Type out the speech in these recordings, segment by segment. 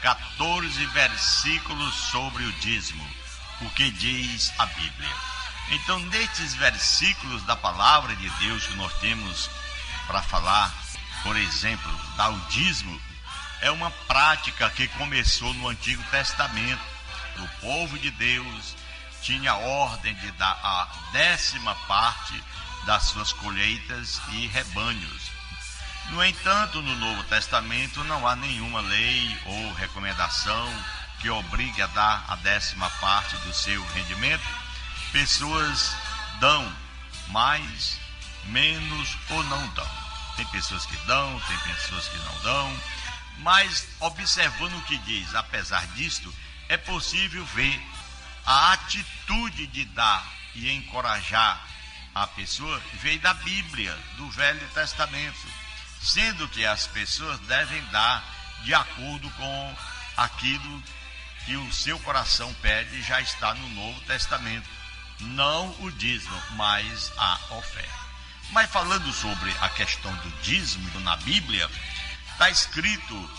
14 versículos sobre o dízimo, o que diz a Bíblia. Então, nestes versículos da palavra de Deus que nós temos para falar, por exemplo, dar o dízimo, é uma prática que começou no Antigo Testamento. O povo de Deus tinha a ordem de dar a 10ª parte das suas colheitas e rebanhos. No entanto, no Novo Testamento não há nenhuma lei ou recomendação que obrigue a dar a 10ª parte do seu rendimento. Pessoas dão mais, menos ou não dão. Tem pessoas que dão, tem pessoas que não dão, mas observando o que diz, apesar disto, é possível ver a atitude de dar e encorajar a pessoa veio da Bíblia, do Velho Testamento, sendo que as pessoas devem dar de acordo com aquilo que o seu coração pede, já está no Novo Testamento. Não o dízimo, mas a oferta. Mas falando sobre a questão do dízimo na Bíblia, está escrito,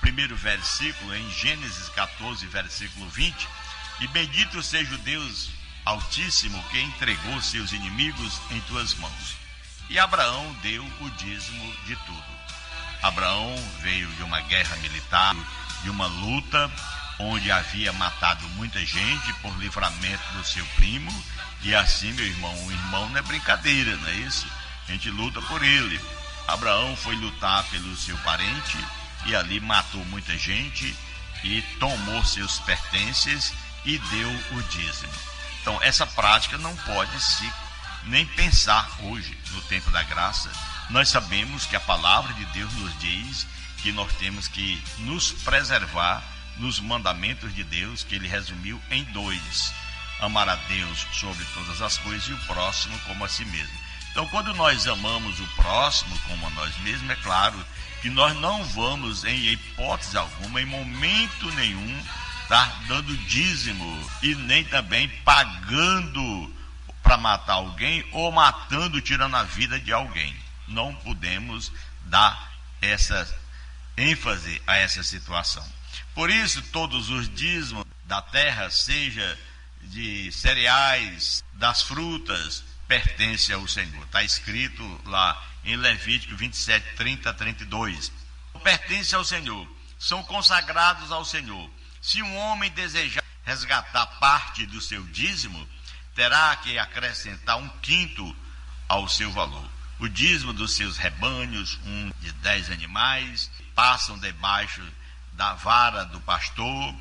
primeiro versículo, em Gênesis 14, versículo 20, e bendito seja o Deus Altíssimo que entregou seus inimigos em tuas mãos. E Abraão deu o dízimo de tudo. Abraão veio de uma guerra militar, de uma luta, onde havia matado muita gente por livramento do seu primo, e assim, meu irmão, um irmão não é brincadeira, não é isso? A gente luta por ele. Abraão foi lutar pelo seu parente, e ali matou muita gente, e tomou seus pertences, e deu o dízimo. Então, essa prática não pode se nem pensar hoje, no tempo da graça. Nós sabemos que a palavra de Deus nos diz que nós temos que nos preservar nos mandamentos de Deus, que ele resumiu em 2: amar a Deus sobre todas as coisas e o próximo como a si mesmo. Então, quando nós amamos o próximo como a nós mesmos, é claro que nós não vamos, em hipótese alguma, em momento nenhum, estar dando dízimo e nem também pagando para matar alguém ou matando, tirando a vida de alguém. Não podemos dar essa ênfase a essa situação. Por isso, todos os dízimos da terra, seja de cereais, das frutas, pertence ao Senhor. Está escrito lá em Levítico 27, 30 a 32. Pertence ao Senhor, são consagrados ao Senhor. Se um homem desejar resgatar parte do seu dízimo, terá que acrescentar 1/5 ao seu valor. O dízimo dos seus rebanhos, de 10 animais, passam debaixo da vara do pastor,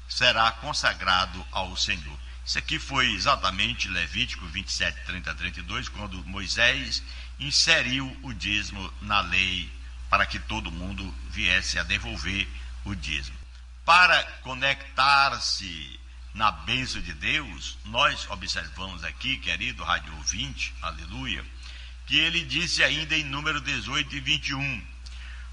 será consagrado ao Senhor. Isso aqui foi exatamente Levítico 27, 30 a 32, quando Moisés inseriu o dízimo na lei para que todo mundo viesse a devolver o dízimo. Para conectar-se na bênção de Deus, nós observamos aqui, querido rádio ouvinte, aleluia, que ele disse ainda em número 18 e 21,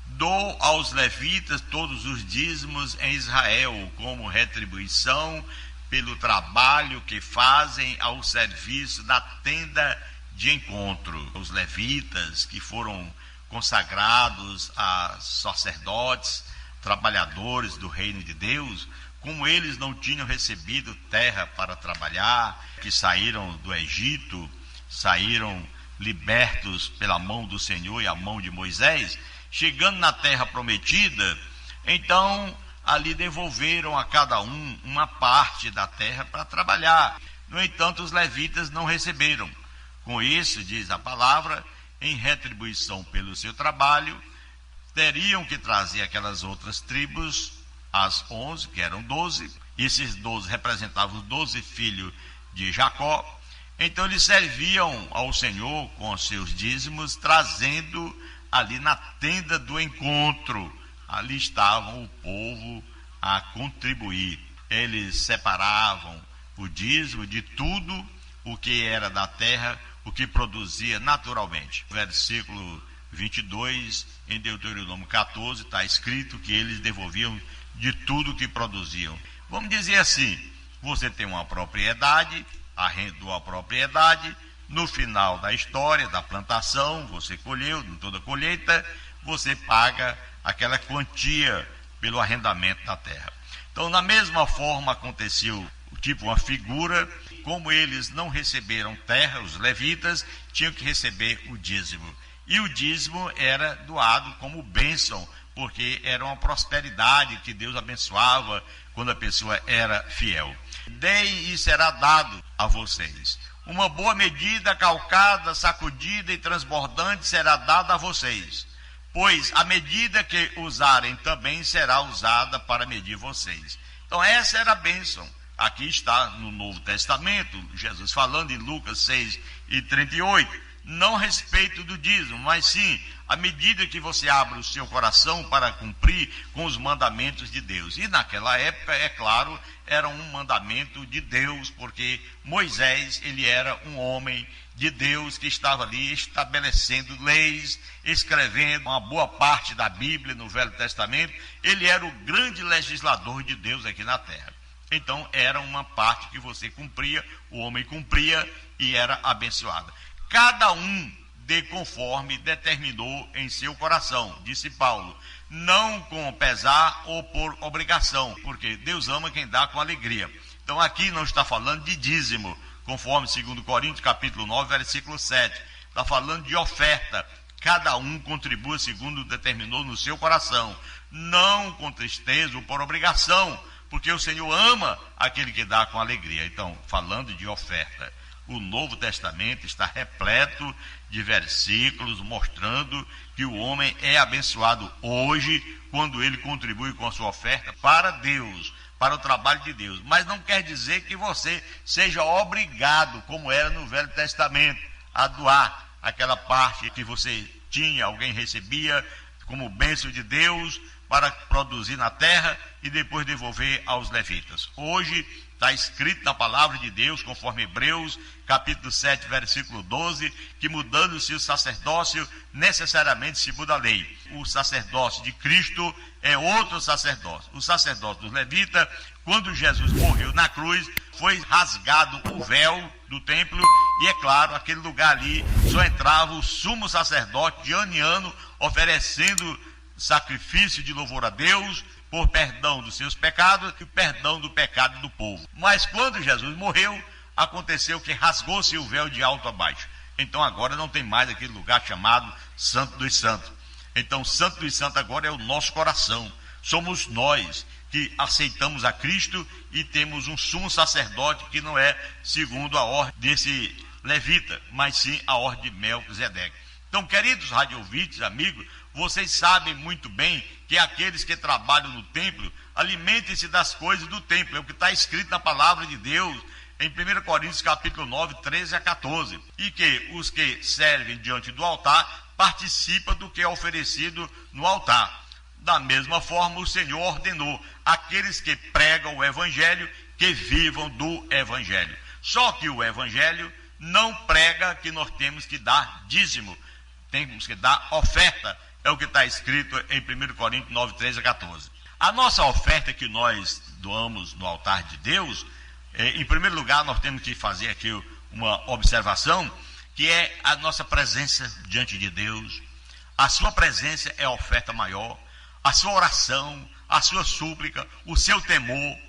dou aos levitas todos os dízimos em Israel, como retribuição pelo trabalho que fazem ao serviço da tenda de encontro. Os levitas que foram consagrados a sacerdotes, trabalhadores do reino de Deus, como eles não tinham recebido terra para trabalhar, que saíram do Egito, saíram libertos pela mão do Senhor e a mão de Moisés, chegando na terra prometida, então ali devolveram a cada um uma parte da terra para trabalhar. No entanto, os levitas não receberam. Com isso, diz a palavra, em retribuição pelo seu trabalho, teriam que trazer aquelas outras tribos, as 11, que eram 12, e esses 12 representavam os 12 filhos de Jacó. Então eles serviam ao Senhor com os seus dízimos, trazendo ali na tenda do encontro. Ali estavam o povo a contribuir. Eles separavam o dízimo de tudo o que era da terra, o que produzia naturalmente. Versículo 22, em Deuteronômio 14, está escrito que eles devolviam de tudo que produziam. Vamos dizer assim, você tem uma propriedade, arrendou a propriedade, no final da história, da plantação, você colheu, em toda colheita, você paga aquela quantia pelo arrendamento da terra. Então, na mesma forma aconteceu, tipo uma figura, como eles não receberam terra, os levitas tinham que receber o dízimo. E o dízimo era doado como bênção, porque era uma prosperidade que Deus abençoava quando a pessoa era fiel. Dei e será dado a vocês. Uma boa medida, calcada, sacudida e transbordante será dada a vocês. Pois a medida que usarem também será usada para medir vocês. Então essa era a bênção. Aqui está no Novo Testamento, Jesus falando em Lucas 6:38. Não a respeito do dízimo, mas sim à medida que você abre o seu coração para cumprir com os mandamentos de Deus. E naquela época, é claro, era um mandamento de Deus, porque Moisés, ele era um homem de Deus que estava ali estabelecendo leis, escrevendo uma boa parte da Bíblia no Velho Testamento. Ele era o grande legislador de Deus aqui na terra. Então era uma parte que você cumpria, o homem cumpria e era abençoada. Cada um dê conforme determinou em seu coração, disse Paulo, não com pesar ou por obrigação, porque Deus ama quem dá com alegria. Então aqui não está falando de dízimo, conforme 2 Coríntios capítulo 9, versículo 7. Está falando de oferta. Cada um contribua segundo determinou no seu coração, não com tristeza ou por obrigação, porque o Senhor ama aquele que dá com alegria. Então, falando de oferta, o Novo Testamento está repleto de versículos mostrando que o homem é abençoado hoje quando ele contribui com a sua oferta para Deus, para o trabalho de Deus. Mas não quer dizer que você seja obrigado, como era no Velho Testamento, a doar aquela parte que você tinha, alguém recebia como bênção de Deus para produzir na terra e depois devolver aos levitas. Hoje está escrito na palavra de Deus, conforme Hebreus, capítulo 7, versículo 12, que mudando-se o sacerdócio, necessariamente se muda a lei. O sacerdócio de Cristo é outro sacerdócio. O sacerdócio dos levitas, quando Jesus morreu na cruz, foi rasgado o véu do templo, e é claro, aquele lugar ali só entrava o sumo sacerdote de ano em ano, oferecendo sacrifício de louvor a Deus, por perdão dos seus pecados e perdão do pecado do povo. Mas quando Jesus morreu, aconteceu que rasgou-se o véu de alto a baixo. Então agora não tem mais aquele lugar chamado Santo dos Santos. Então Santo dos Santos agora é o nosso coração. Somos nós que aceitamos a Cristo e temos um sumo sacerdote que não é segundo a ordem desse levita, mas sim a ordem de Melquisedeque. Então, queridos radiovintes, amigos, vocês sabem muito bem que aqueles que trabalham no templo alimentem-se das coisas do templo. É o que está escrito na palavra de Deus em 1 Coríntios capítulo 9, 13 a 14. E que os que servem diante do altar participam do que é oferecido no altar. Da mesma forma, o Senhor ordenou aqueles que pregam o evangelho que vivam do evangelho. Só que o evangelho não prega que nós temos que dar dízimo, temos que dar oferta. É o que está escrito em 1 Coríntios 9, 13 a 14. A nossa oferta que nós doamos no altar de Deus, em primeiro lugar, nós temos que fazer aqui uma observação, que é a nossa presença diante de Deus. A sua presença é a oferta maior, a sua oração, a sua súplica, o seu temor,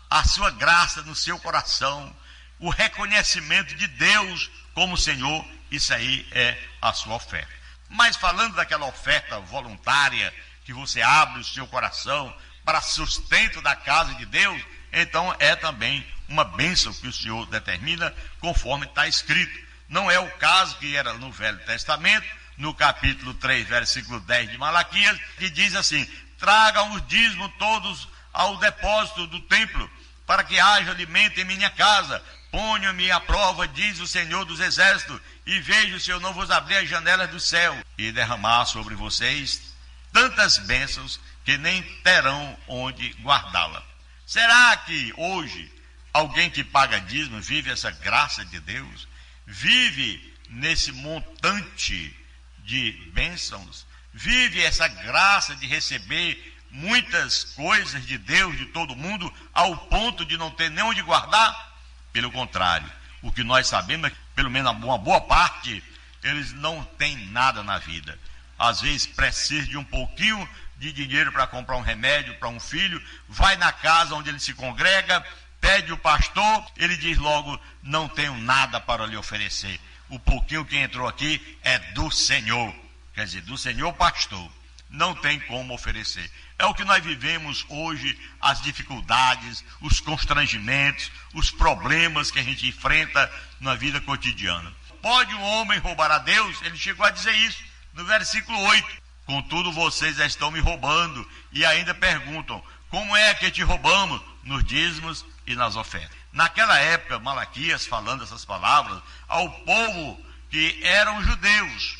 a sua graça no seu coração, o reconhecimento de Deus como Senhor, isso aí é a sua oferta. Mas falando daquela oferta voluntária, que você abre o seu coração para sustento da casa de Deus, então é também uma bênção que o Senhor determina, conforme está escrito. Não é o caso que era no Velho Testamento, no capítulo 3, versículo 10 de Malaquias, que diz assim: tragam os dízimos todos ao depósito do templo, para que haja alimento em minha casa. Ponham-me à prova, diz o Senhor dos Exércitos, e vejo se eu não vos abrir as janelas do céu e derramar sobre vocês tantas bênçãos que nem terão onde guardá-la. Será que hoje alguém que paga dízimo vive essa graça de Deus? Vive nesse montante de bênçãos? Vive essa graça de receber muitas coisas de Deus, de todo mundo, ao ponto de não ter nem onde guardar? Pelo contrário, o que nós sabemos é que, pelo menos uma boa parte, eles não têm nada na vida. às vezes precisa de um pouquinho de dinheiro para comprar um remédio para um filho, vai na casa onde ele se congrega, pede o pastor, ele diz logo: não tenho nada para lhe oferecer. O pouquinho que entrou aqui é do Senhor, quer dizer, do Senhor pastor. Não tem como oferecer. É o que nós vivemos hoje, as dificuldades, os constrangimentos, os problemas que a gente enfrenta na vida cotidiana. Pode um homem roubar a Deus? Ele chegou a dizer isso no versículo 8. Contudo, vocês estão me roubando e ainda perguntam: como é que te roubamos? Nos dízimos e nas ofertas. Naquela época, Malaquias, falando essas palavras ao povo que eram judeus,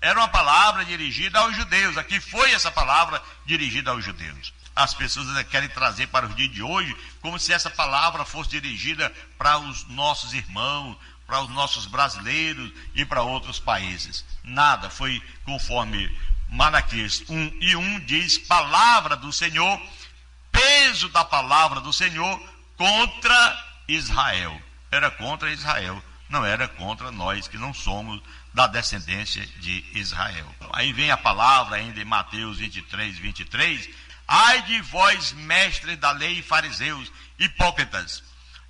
era uma palavra dirigida aos judeus. Aqui foi essa palavra dirigida aos judeus. As pessoas querem trazer para o dia de hoje como se essa palavra fosse dirigida para os nossos irmãos, para os nossos brasileiros e para outros países. Nada, foi conforme Malaquias 1:1 diz: palavra do Senhor, peso da palavra do Senhor contra Israel. Era contra Israel, não era contra nós que não somos da descendência de Israel. Aí vem a palavra ainda em Mateus 23:23: ai de vós, mestres da lei e fariseus, hipócritas!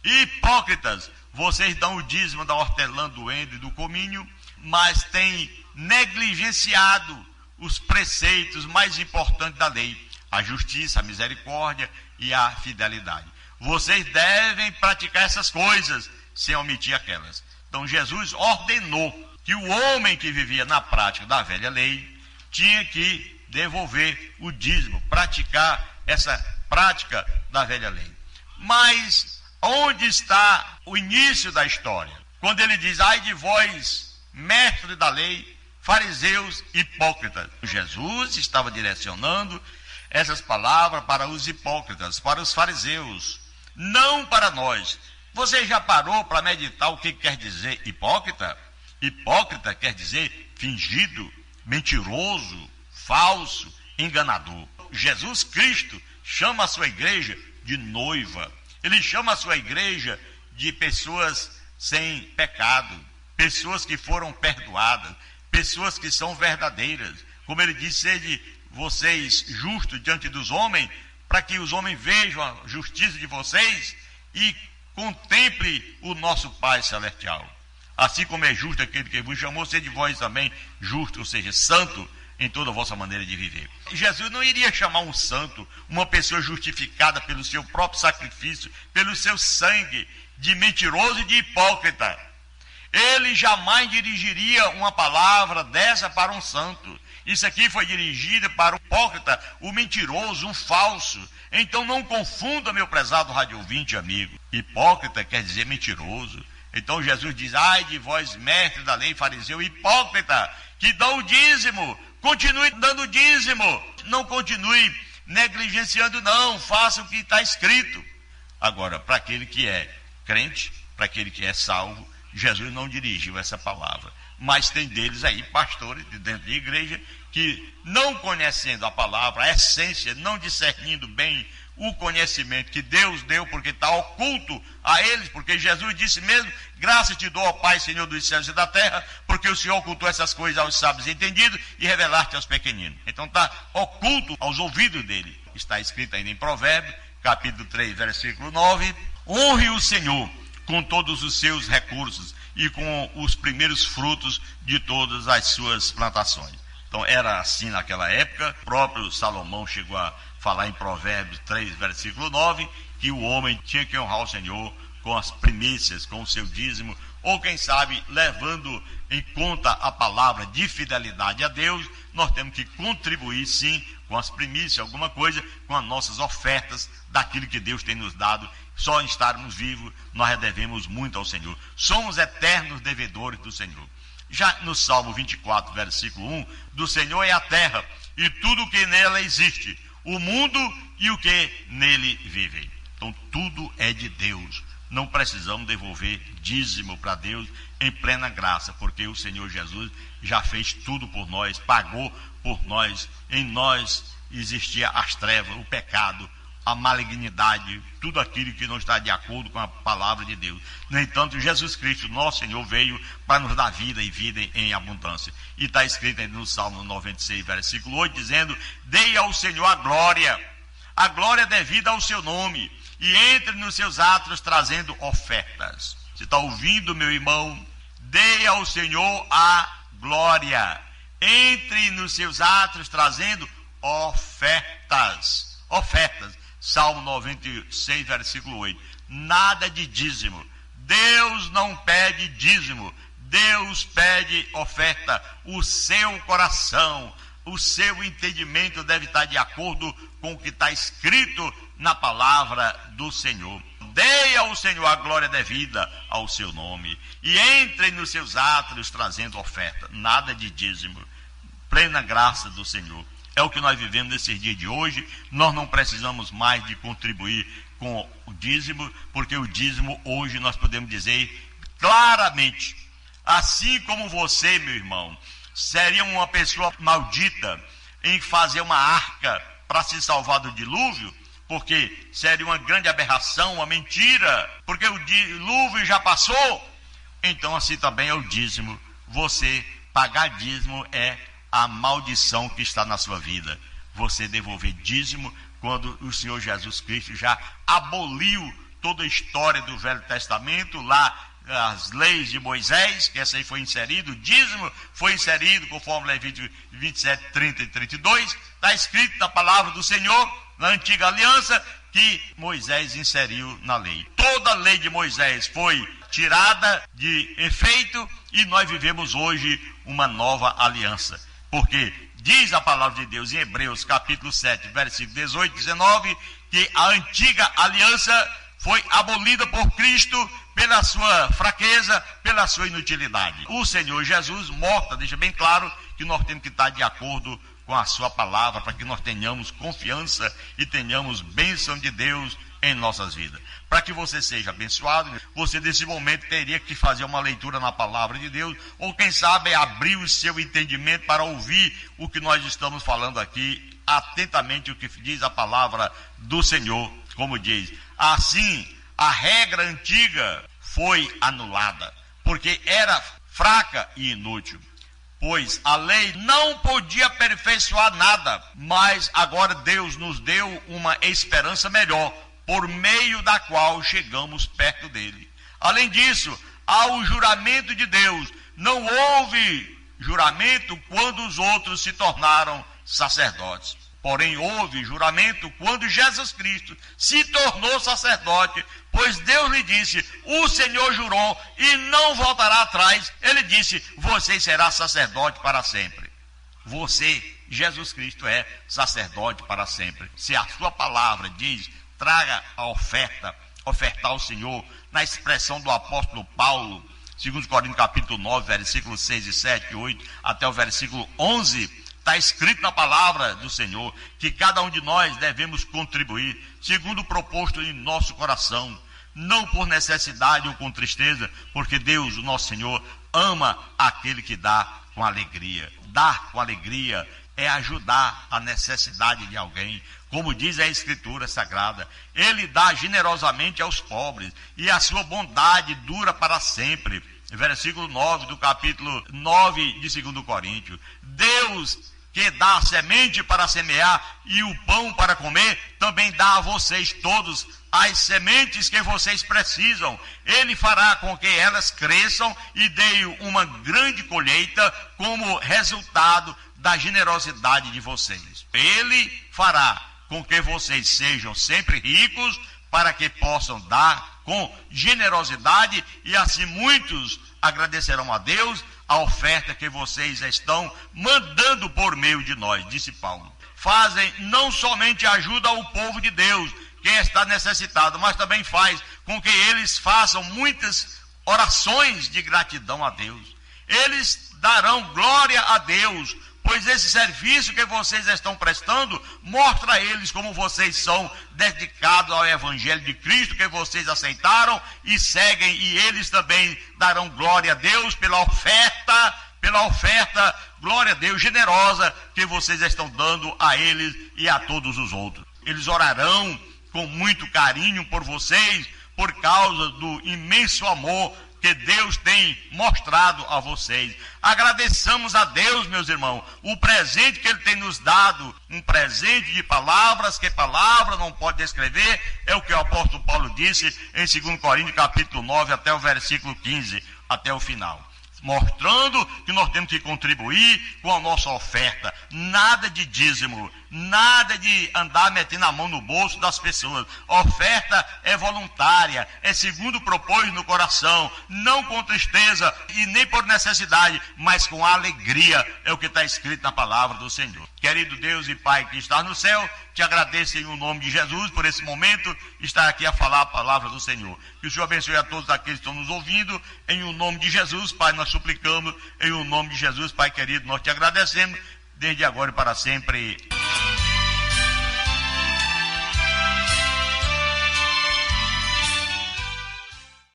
Hipócritas! Vocês dão o dízimo da hortelã, do endro e do cominho, mas têm negligenciado os preceitos mais importantes da lei: a justiça, a misericórdia e a fidelidade. Vocês devem praticar essas coisas sem omitir aquelas. Então Jesus ordenou que o homem que vivia na prática da velha lei tinha que devolver o dízimo, praticar essa prática da velha lei. Mas onde está o início da história? Quando ele diz: ai de vós, mestres da lei, fariseus, hipócritas. Jesus estava direcionando essas palavras para os hipócritas, para os fariseus, não para nós. Você já parou para meditar o que quer dizer hipócrita? Hipócrita quer dizer fingido, mentiroso, falso, enganador. Jesus Cristo chama a sua igreja de noiva. Ele chama a sua igreja de pessoas sem pecado, pessoas que foram perdoadas, pessoas que são verdadeiras. Como ele disse: sede vocês justos diante dos homens, para que os homens vejam a justiça de vocês e contemple o nosso Pai Celestial. Assim como é justo aquele que vos chamou, sede vós também justo, ou seja, santo em toda a vossa maneira de viver. Jesus não iria chamar um santo, uma pessoa justificada pelo seu próprio sacrifício, pelo seu sangue, de mentiroso e de hipócrita. Ele jamais dirigiria uma palavra dessa para um santo. Isso aqui foi dirigido para o hipócrita, o mentiroso, um falso. Então não confunda, meu prezado rádio ouvinte amigo. Hipócrita quer dizer mentiroso. Então Jesus diz: ai de vós, mestres da lei, fariseu, hipócrita, que dão o dízimo. Continue dando o dízimo. Não continue negligenciando, não. Faça o que está escrito. Agora, para aquele que é crente, para aquele que é salvo, Jesus não dirigiu essa palavra. Mas tem deles aí, pastores de dentro da igreja, que não conhecendo a palavra, a essência, não discernindo bem o conhecimento que Deus deu, porque está oculto a eles, porque Jesus disse mesmo: graças te dou, ó Pai, Senhor dos céus e da terra, porque o Senhor ocultou essas coisas aos sábios e entendidos e revelaste aos pequeninos. Então está oculto aos ouvidos dele. Está escrito ainda em Provérbios, capítulo 3, versículo 9: honre o Senhor com todos os seus recursos e com os primeiros frutos de todas as suas plantações. Então era assim naquela época. O próprio Salomão chegou a falar em Provérbios 3, versículo 9, que o homem tinha que honrar o Senhor com as primícias, com o seu dízimo, ou quem sabe, levando em conta a palavra de fidelidade a Deus, nós temos que contribuir sim com as primícias, alguma coisa, com as nossas ofertas daquilo que Deus tem nos dado. Só em estarmos vivos, nós devemos muito ao Senhor. Somos eternos devedores do Senhor. Já no Salmo 24, versículo 1, do Senhor é a terra e tudo o que nela existe, o mundo e o que nele vive. Então tudo é de Deus. Não precisamos devolver dízimo para Deus em plena graça, porque o Senhor Jesus já fez tudo por nós, pagou por nós. Em nós existia as trevas, o pecado, a malignidade, tudo aquilo que não está de acordo com a palavra de Deus. No entanto, Jesus Cristo, nosso Senhor, veio para nos dar vida e vida em abundância. E está escrito no Salmo 96, versículo 8, dizendo: dei ao Senhor a glória devida ao seu nome, e entre nos seus atos trazendo ofertas. Você está ouvindo, meu irmão? Dei ao Senhor a glória, entre nos seus atos trazendo ofertas. Salmo 96, versículo 8. Nada de dízimo. Deus não pede dízimo. Deus pede oferta. O seu coração, o seu entendimento deve estar de acordo com o que está escrito na palavra do Senhor. Dei ao Senhor a glória devida ao seu nome, e entrem nos seus átrios trazendo oferta. Nada de dízimo. Plena graça do Senhor. É o que nós vivemos nesse dia de hoje. Nós não precisamos mais de contribuir com o dízimo, porque o dízimo hoje nós podemos dizer claramente, assim como você, meu irmão, seria uma pessoa maldita em fazer uma arca para se salvar do dilúvio, porque seria uma grande aberração, uma mentira, porque o dilúvio já passou. Então assim também é o dízimo. Você pagar dízimo é a maldição que está na sua vida. Você devolver dízimo quando o Senhor Jesus Cristo já aboliu toda a história do Velho Testamento, lá as leis de Moisés, que essa aí foi inserido, o dízimo foi inserido conforme Levítico 27, 30 e 32, está escrito na palavra do Senhor, na antiga aliança, que Moisés inseriu na lei. Toda a lei de Moisés foi tirada de efeito e nós vivemos hoje uma nova aliança. Porque diz a palavra de Deus em Hebreus capítulo 7, versículo 18 e 19, que a antiga aliança foi abolida por Cristo pela sua fraqueza, pela sua inutilidade. O Senhor Jesus mostra, deixa bem claro que nós temos que estar de acordo com a sua palavra, para que nós tenhamos confiança e tenhamos bênção de Deus em nossas vidas. Para que você seja abençoado, você nesse momento teria que fazer uma leitura na palavra de Deus, ou quem sabe abrir o seu entendimento para ouvir o que nós estamos falando aqui, atentamente o que diz a palavra do Senhor, como diz. Assim, a regra antiga foi anulada, porque era fraca e inútil, pois a lei não podia aperfeiçoar nada, mas agora Deus nos deu uma esperança melhor, por meio da qual chegamos perto dele. Além disso, há o juramento de Deus. Não houve juramento quando os outros se tornaram sacerdotes. Porém, houve juramento quando Jesus Cristo se tornou sacerdote, pois Deus lhe disse, o Senhor jurou e não voltará atrás. Ele disse, você será sacerdote para sempre. Você, Jesus Cristo, é sacerdote para sempre. Se a sua palavra diz, traga a ofertar ao Senhor, na expressão do apóstolo Paulo, 2 Coríntios capítulo 9, versículos 6 e 7 e 8, até o versículo 11, está escrito na palavra do Senhor, que cada um de nós devemos contribuir, segundo o proposto em nosso coração, não por necessidade ou com tristeza, porque Deus, o nosso Senhor, ama aquele que dá com alegria. Dar com alegria é ajudar a necessidade de alguém. Como diz a Escritura Sagrada, ele dá generosamente aos pobres, e a sua bondade dura para sempre. Versículo 9 do capítulo 9 de 2 Coríntios. Deus, que dá a semente para semear e o pão para comer, também dá a vocês todos as sementes que vocês precisam. Ele fará com que elas cresçam e deem uma grande colheita como resultado da generosidade de vocês. Ele fará com que vocês sejam sempre ricos, para que possam dar com generosidade, e assim muitos agradecerão a Deus a oferta que vocês estão mandando por meio de nós, disse Paulo. Fazem não somente ajuda ao povo de Deus, que está necessitado, mas também faz com que eles façam muitas orações de gratidão a Deus. Eles darão glória a Deus, pois esse serviço que vocês estão prestando mostra a eles como vocês são dedicados ao Evangelho de Cristo, que vocês aceitaram e seguem, e eles também darão glória a Deus pela oferta, glória a Deus, generosa, que vocês estão dando a eles e a todos os outros. Eles orarão com muito carinho por vocês, por causa do imenso amor que Deus tem mostrado a vocês. Agradeçamos a Deus, meus irmãos, o presente que Ele tem nos dado, um presente de palavras, que palavra não pode descrever, é o que o apóstolo Paulo disse em 2 Coríntios capítulo 9, até o versículo 15, até o final. Mostrando que nós temos que contribuir com a nossa oferta, nada de dízimo, nada de andar metendo a mão no bolso das pessoas. A oferta é voluntária, é segundo propôs no coração, não com tristeza e nem por necessidade, mas com alegria, é o que está escrito na palavra do Senhor. Querido Deus e Pai que está no céu, te agradeço em nome de Jesus por esse momento, estar aqui a falar a palavra do Senhor. Que o Senhor abençoe a todos aqueles que estão nos ouvindo, em o nome de Jesus, Pai, nós suplicamos, em o nome de Jesus, Pai querido, nós te agradecemos, desde agora e para sempre.